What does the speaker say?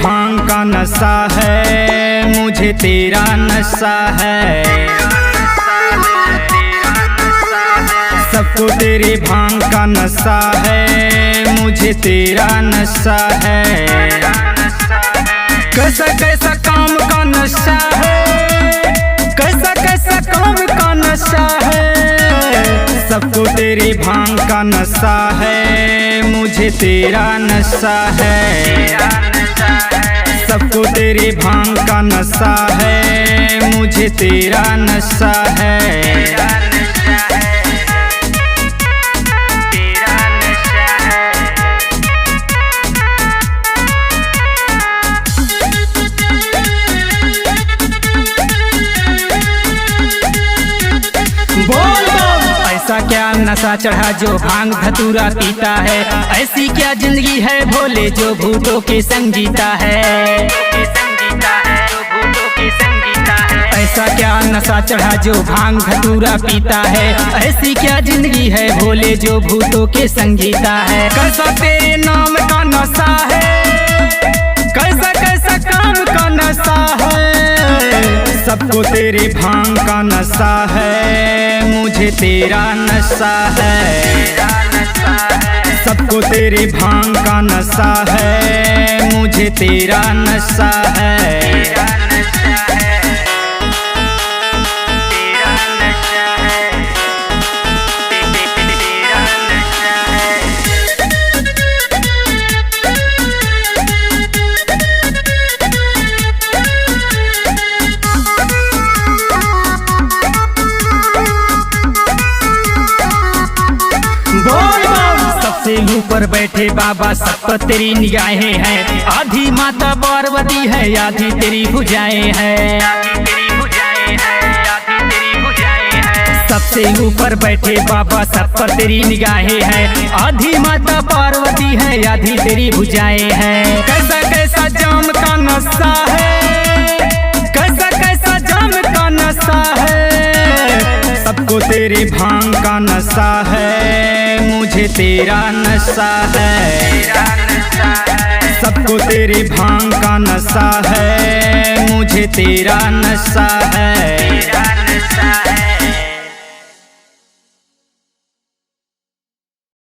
भांग का नशा है, मुझे तेरा नशा है। सबको तेरे भांग का नशा है, मुझे तेरा नशा है। कैसा कैसा काम का नशा है, कैसा कैसा काम का नशा है। सबको तेरे भांग का नशा है, मुझे तेरा नशा है। सबको तेरे भांग का नशा है, मुझे तेरा नशा है। ऐसा क्या नशा चढ़ा जो भांग धतूरा पीता है, ऐसी क्या जिंदगी है भोले जो भूतों के संग जीता है। ऐसा क्या नशा चढ़ा जो भांग धतूरा पीता है, ऐसी क्या जिंदगी है भोले जो भूतों के संग जीता है। कैसा तेरे नाम का नशा है, कैसा कैसा काम का नशा है। सबको तेरे भांग का नशा है, मुझे तेरा नशा है। सबको तेरे भांग का नशा है, मुझे तेरा नशा है। सबसे ऊपर बैठे बाबा सब पर तेरी निगाहें हैं। आधी माता पार्वती है, आधी तेरी भुजाएं हैं। सबसे ऊपर बैठे बाबा सब पर तेरी निगाहें हैं। आधी माता पार्वती है, आधी तेरी भुजाएं हैं। कैसा कैसा जाम का नशा है, कैसा कैसा जाम का नशा है। सबको तेरे भांग का नशा है, मुझे तेरा नशा है। सबको तेरे भांग का नशा है, मुझे तेरा नशा है।